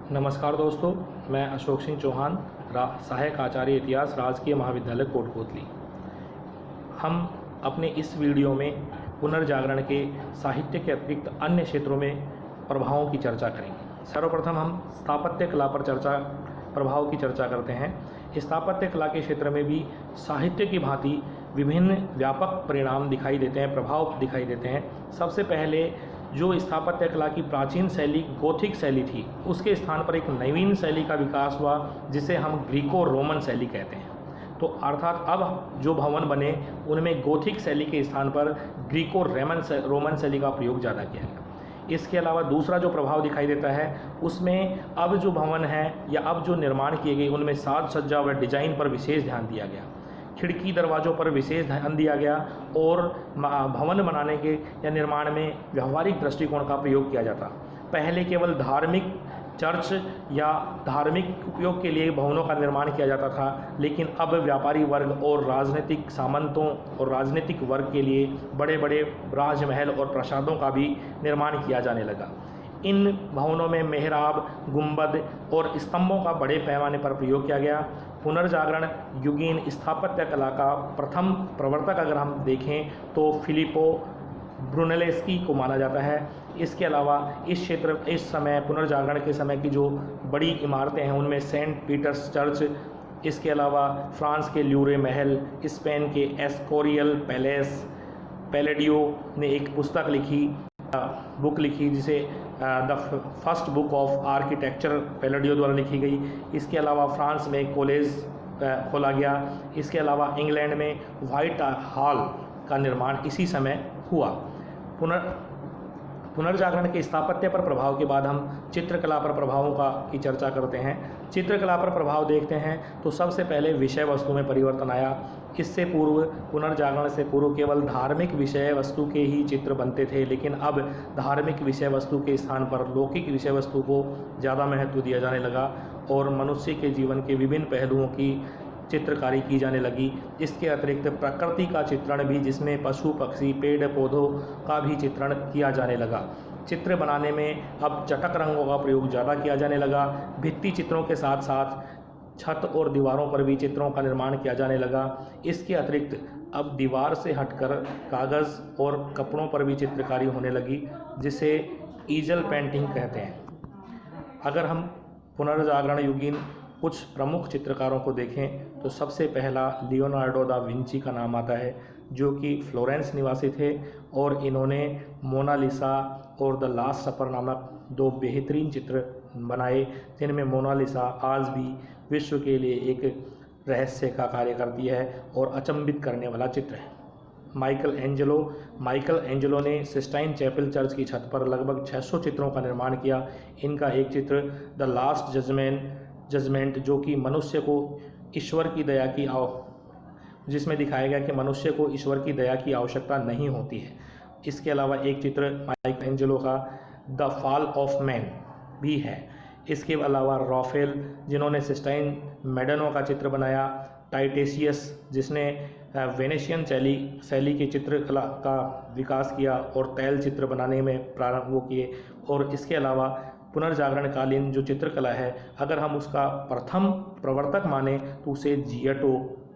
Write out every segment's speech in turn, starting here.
नमस्कार दोस्तों, मैं अशोक सिंह चौहान, सहायक आचार्य इतिहास, राजकीय महाविद्यालय कोटकोतली। हम अपने इस वीडियो में पुनर्जागरण के साहित्य के अतिरिक्त अन्य क्षेत्रों में प्रभावों की चर्चा करेंगे। सर्वप्रथम हम स्थापत्य कला पर प्रभाव की चर्चा करते हैं। स्थापत्य कला के क्षेत्र में भी साहित्य की भांति विभिन्न व्यापक परिणाम दिखाई देते हैं, प्रभाव दिखाई देते हैं। सबसे पहले जो स्थापत्य कला की प्राचीन शैली गोथिक शैली थी, उसके स्थान पर एक नवीन शैली का विकास हुआ जिसे हम ग्रीको रोमन शैली कहते हैं। तो अर्थात अब जो भवन बने उनमें गोथिक शैली के स्थान पर ग्रीको रोमन शैली का प्रयोग ज़्यादा किया गया। इसके अलावा दूसरा जो प्रभाव दिखाई देता है उसमें अब जो भवन है या अब जो निर्माण किए गए उनमें साज सज्जा व डिजाइन पर विशेष ध्यान दिया गया। खिड़की दरवाज़ों पर विशेष ध्यान दिया गया और भवन बनाने के या निर्माण में व्यवहारिक दृष्टिकोण का प्रयोग किया जाता। पहले केवल धार्मिक चर्च या धार्मिक उपयोग के लिए भवनों का निर्माण किया जाता था, लेकिन अब व्यापारी वर्ग और राजनीतिक सामंतों और राजनीतिक वर्ग के लिए बड़े बड़े राजमहल और प्रासादों का भी निर्माण किया जाने लगा। इन भवनों में मेहराब, गुंबद और स्तंभों का बड़े पैमाने पर प्रयोग किया गया। पुनर्जागरण युगीन स्थापत्य कला का प्रथम प्रवर्तक अगर हम देखें तो फिलिपो ब्रुनेलेस्की को माना जाता है। इसके अलावा इस समय पुनर्जागरण के समय की जो बड़ी इमारतें हैं उनमें सेंट पीटर्स चर्च, इसके अलावा फ्रांस के ल्यूरे महल, स्पेन के एस्कोरियल पैलेस, पैलेडियो ने एक पुस्तक लिखी, बुक लिखी जिसे the first book of architecture Palladio द्वारा लिखी गई। इसके अलावा फ्रांस में कॉलेज खोला गया। इसके अलावा इंग्लैंड में व्हाइट हॉल का निर्माण इसी समय हुआ। पुनर्जागरण के स्थापत्य पर प्रभाव के बाद हम चित्रकला पर प्रभावों की चर्चा करते हैं। चित्रकला पर प्रभाव देखते हैं तो सबसे पहले विषय वस्तु में परिवर्तन आया। इससे पूर्व, पुनर्जागरण से पूर्व केवल धार्मिक विषय वस्तु के ही चित्र बनते थे, लेकिन अब धार्मिक विषय वस्तु के स्थान पर लौकिक विषय वस्तु को ज़्यादा महत्व दिया जाने लगा और मनुष्य के जीवन के विभिन्न पहलुओं की चित्रकारी की जाने लगी। इसके अतिरिक्त प्रकृति का चित्रण भी, जिसमें पशु पक्षी पेड़ पौधों का भी चित्रण किया जाने लगा। चित्र बनाने में अब चटक रंगों का प्रयोग ज़्यादा किया जाने लगा। भित्ति चित्रों के साथ साथ छत और दीवारों पर भी चित्रों का निर्माण किया जाने लगा। इसके अतिरिक्त अब दीवार से हटकर कागज़ और कपड़ों पर भी चित्रकारी होने लगी, जिसे ईजल पेंटिंग कहते हैं। अगर हम पुनर्जागरण युगीन कुछ प्रमुख चित्रकारों को देखें तो सबसे पहला लियोनार्डो दा विंची का नाम आता है, जो कि फ्लोरेंस निवासी थे और इन्होंने मोनालिसा और द लास्ट सपर नामक दो बेहतरीन चित्र बनाए, जिनमें मोनालिसा आज भी विश्व के लिए एक रहस्य का कार्य करती है और अचंभित करने वाला चित्र है। माइकल एंजेलो ने सिस्टाइन चैपल चर्च की छत पर लगभग 600 चित्रों का निर्माण किया। इनका एक चित्र द लास्ट जजमेंट जो कि मनुष्य को ईश्वर की दया की जिसमें दिखाया गया कि मनुष्य को ईश्वर की दया की आवश्यकता नहीं होती है। इसके अलावा एक चित्र माइकल एंजेलो का द फॉल ऑफ मैन भी है। इसके अलावा राफेल, जिन्होंने सिस्टाइन मैडनो का चित्र बनाया, टाइटेशियस जिसने वेनेशियन शैली के चित्रकला का विकास किया और तैल चित्र बनाने में प्रारंभ वो किए। और इसके अलावा पुनर्जागरण कालीन जो चित्रकला है, अगर हम उसका प्रथम प्रवर्तक माने तो उसे जियोटो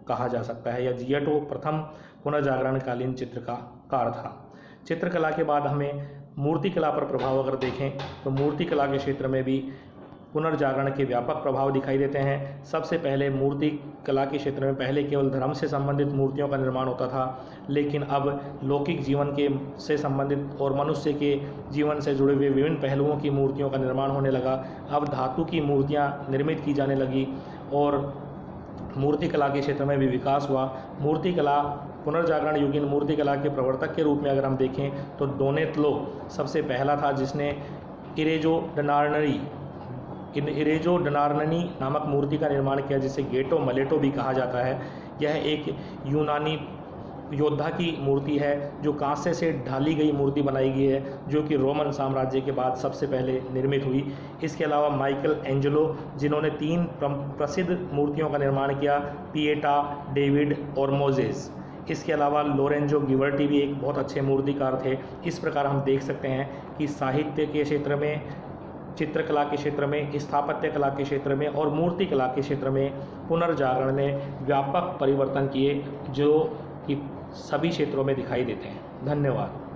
कहा जा सकता है, या जियोटो प्रथम पुनर्जागरण कालीन चित्रकार था। चित्रकला के बाद हमें मूर्तिकला पर प्रभाव अगर देखें तो मूर्तिकला के क्षेत्र में भी पुनर्जागरण के व्यापक प्रभाव दिखाई देते हैं। सबसे पहले मूर्ति कला के क्षेत्र में पहले केवल धर्म से संबंधित मूर्तियों का निर्माण होता था, लेकिन अब लौकिक जीवन से संबंधित और मनुष्य के जीवन से जुड़े हुए विभिन्न पहलुओं की मूर्तियों का निर्माण होने लगा। अब धातु की मूर्तियाँ निर्मित की जाने लगी और मूर्तिकला के क्षेत्र में भी विकास हुआ। मूर्तिकला पुनर्जागरण युगीन मूर्तिकला के प्रवर्तक के रूप में अगर हम देखें तो डोनेतलो सबसे पहला था, जिसने इरेजो डनार्ननी नामक मूर्ति का निर्माण किया, जिसे गेटो मलेटो भी कहा जाता है। यह एक यूनानी योद्धा की मूर्ति है जो कांसे से ढाली गई मूर्ति बनाई गई है, जो कि रोमन साम्राज्य के बाद सबसे पहले निर्मित हुई। इसके अलावा माइकल एंजेलो, जिन्होंने 3 प्रसिद्ध मूर्तियों का निर्माण किया, पिएटा, डेविड और मोजेस। इसके अलावा लोरेंजो गिवर्टी भी एक बहुत अच्छे मूर्तिकार थे। इस प्रकार हम देख सकते हैं कि साहित्य के क्षेत्र में चित्रकला के क्षेत्र में, स्थापत्य कला के क्षेत्र में और मूर्ति कला के क्षेत्र में पुनर्जागरण ने व्यापक परिवर्तन किए, जो कि सभी क्षेत्रों में दिखाई देते हैं। धन्यवाद।